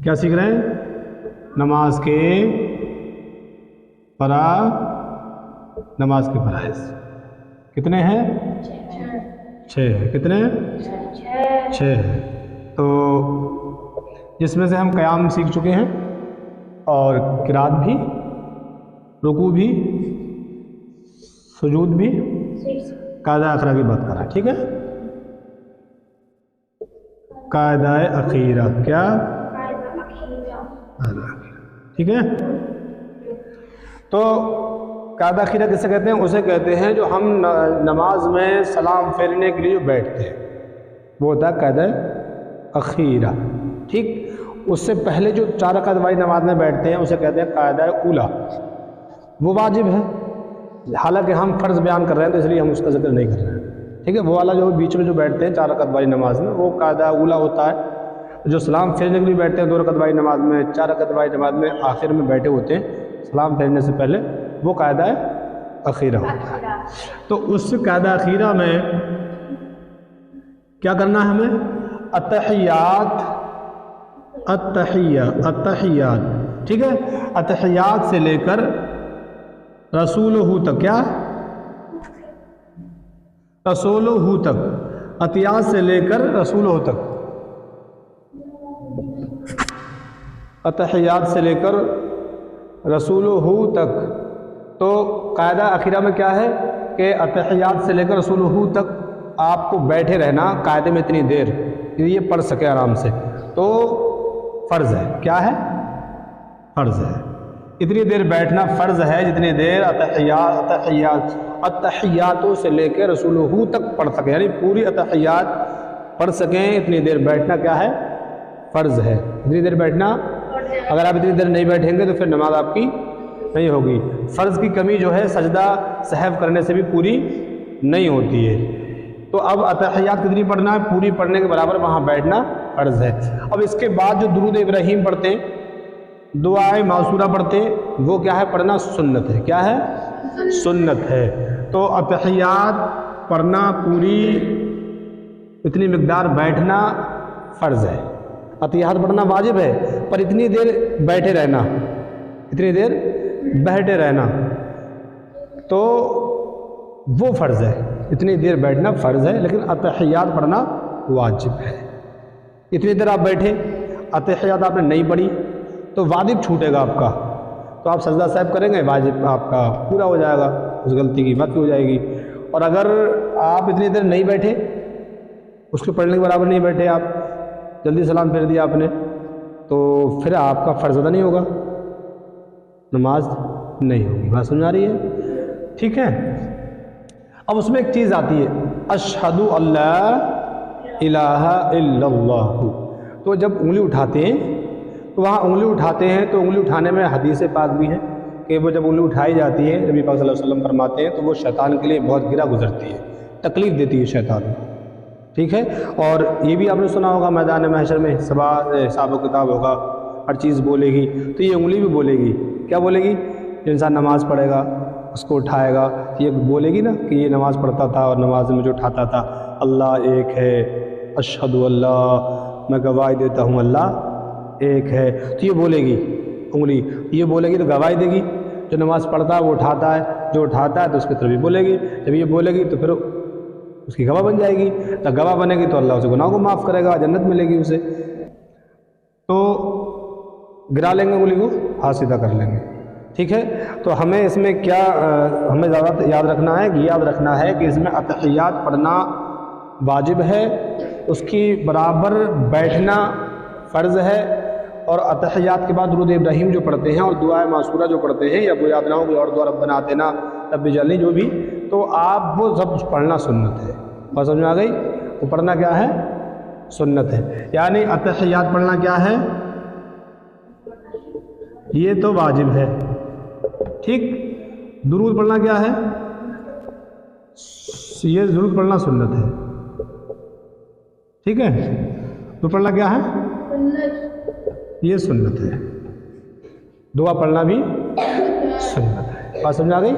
کیا سیکھ رہے ہیں؟ نماز کے فرائض کتنے ہیں؟ 6 ہیں. کتنے ہیں؟ 6 ہیں. تو جس میں سے ہم قیام سیکھ چکے ہیں اور قرات بھی، رکوع بھی، سجود بھی، قاعدہ اخیرہ کی بات کر رہا ہے. ٹھیک ہے، قاعدہ اخیرہ. کیا؟ ٹھیک ہے. تو قاعدہ اخیرہ کسے کہتے ہیں؟ اسے کہتے ہیں جو ہم نماز میں سلام پھیرنے کے لیے بیٹھتے ہیں، وہ ہوتا ہے قاعدہ اخیرہ. ٹھیک، اس سے پہلے جو 4 رکعت والی نماز میں بیٹھتے ہیں اسے کہتے ہیں قاعدہ اولیٰ. وہ واجب ہے، حالانکہ ہم فرض بیان کر رہے ہیں تو اس لیے ہم اس کا ذکر نہیں کر رہے ہیں. ٹھیک ہے، وہ والا جو بیچ میں جو بیٹھتے ہیں 4 رکعت والی نماز میں وہ قاعدہ اولیٰ ہوتا ہے. جو سلام پھیرنے کے لیے بیٹھتے ہیں 2 رکعت والی نماز میں، 4 رکعت والی نماز میں آخر میں بیٹھے ہوتے ہیں سلام پھیرنے سے پہلے، وہ قاعدہ اخیرہ ہوتا ہے. تو اس قاعدہ اخیرہ میں کیا کرنا ہے ہمیں؟ التحیات. ٹھیک ہے، التحیات سے لے کر رسولہ تک. کیا؟ رسولہ تک. اتیات سے لے کر رسولہ تک. التحیات سے لے کر رسولہ تک. تو قاعدہ اخیرہ میں کیا ہے کہ التحیات سے لے کر رسولہ تک آپ کو بیٹھے رہنا قاعدے میں اتنی دیر کہ یہ پڑھ سکے آرام سے، تو فرض ہے. کیا ہے؟ فرض ہے. اتنی دیر بیٹھنا فرض ہے جتنی دیر التحیاتوں سے لے کے رسولہ تک پڑھ سکیں، یعنی پوری التحیات پڑھ سکیں. اتنی دیر بیٹھنا کیا ہے؟ فرض ہے. اتنی دیر بیٹھنا، اگر آپ اتنی دیر نہیں بیٹھیں گے تو پھر نماز آپ کی نہیں ہوگی. فرض کی کمی جو ہے سجدہ سہو کرنے سے بھی پوری نہیں ہوتی ہے. تو اب التحیات کتنی پڑھنا ہے؟ پوری پڑھنے کے برابر وہاں بیٹھنا فرض ہے. اب اس کے بعد جو درود ابراہیم پڑھتے ہیں، دعائے معصورہ پڑھتے ہیں، وہ کیا ہے؟ پڑھنا سنت ہے. کیا ہے؟ سنت ہے. تو التحیات پڑھنا پوری اتنی مقدار بیٹھنا فرض ہے. التحیات پڑھنا واجب ہے، پر اتنی دیر بیٹھے رہنا، اتنی دیر بیٹھے رہنا تو وہ فرض ہے. اتنی دیر بیٹھنا فرض ہے، لیکن التحیات پڑھنا واجب ہے. اتنی دیر آپ بیٹھے، التحیات آپ نے نہیں پڑھی تو واجب چھوٹے گا آپ کا، تو آپ سجدہ صاحب کریں گے، واجب آپ کا پورا ہو جائے گا، اس غلطی کی معافی ہو جائے گی. اور اگر آپ اتنی دیر نہیں بیٹھے، اس کے پڑھنے کے برابر نہیں بیٹھے، آپ جلدی سلام پھیر دیا آپ نے، تو پھر آپ کا فرض ادا نہیں ہوگا، نماز نہیں ہوگی. بات سمجھ آ رہی ہے؟ ٹھیک ہے. اب اس میں ایک چیز آتی ہے، اشہد اللہ الہ الا اللہ. تو جب انگلی اٹھاتے ہیں تو وہاں انگلی اٹھاتے ہیں تو انگلی اٹھانے میں حدیث پاک بھی ہے کہ وہ جب انگلی اٹھائی جاتی ہے نبی پاک صلی اللہ علیہ وسلم فرماتے ہیں تو وہ شیطان کے لیے بہت گرا گزرتی ہے، تکلیف دیتی ہے شیطان کو. ٹھیک ہے. اور یہ بھی آپ نے سنا ہوگا میدان محشر میں حساب و کتاب ہوگا، ہر چیز بولے گی، تو یہ انگلی بھی بولے گی. کیا بولے گی؟ جو انسان نماز پڑھے گا اس کو اٹھائے گا، یہ بولے گی نا کہ یہ نماز پڑھتا تھا اور نماز میں جو اٹھاتا تھا، اللہ ایک ہے، اشہد اللہ، میں گواہی دیتا ہوں اللہ ایک ہے. تو یہ بولے گی انگلی، یہ بولے گی تو گواہی دے گی. جو نماز پڑھتا ہے وہ اٹھاتا ہے، جو اٹھاتا ہے تو اس کی طرف بھی بولے گی. جب یہ بولے گی تو پھر اس کی گواہ بن جائے گی. تو گواہ بنے گی تو اللہ اسے گناہ کو معاف کرے گا، جنت ملے گی اسے. تو گرا لیں گے انگلی کو، ہاتھ سیدھا کر لیں گے. ٹھیک ہے. تو ہمیں اس میں کیا ہمیں زیادہ یاد رکھنا ہے کہ اس میں التحیات پڑھنا واجب ہے، اس کی برابر بیٹھنا فرض ہے. اور التحیات کے بعد درود ابراہیم جو پڑھتے ہیں اور دعائے معصورہ جو پڑھتے ہیں، یا وہ یاد نہ ہو کوئی اور دعا ربنا آتنا رب اجعلنی جو بھی، تو آپ وہ سب پڑھنا سنت ہے. بات سمجھ میں آ گئی؟ وہ پڑھنا کیا ہے؟ سنت ہے. یعنی التحیات پڑھنا کیا ہے؟ یہ تو واجب ہے. ٹھیک. درود پڑھنا کیا ہے؟ یہ درود پڑھنا سنت ہے. ٹھیک ہے. درود پڑھنا کیا ہے؟ یہ سنت ہے. دعا پڑھنا بھی سنت ہے. بات سمجھ آ گئی؟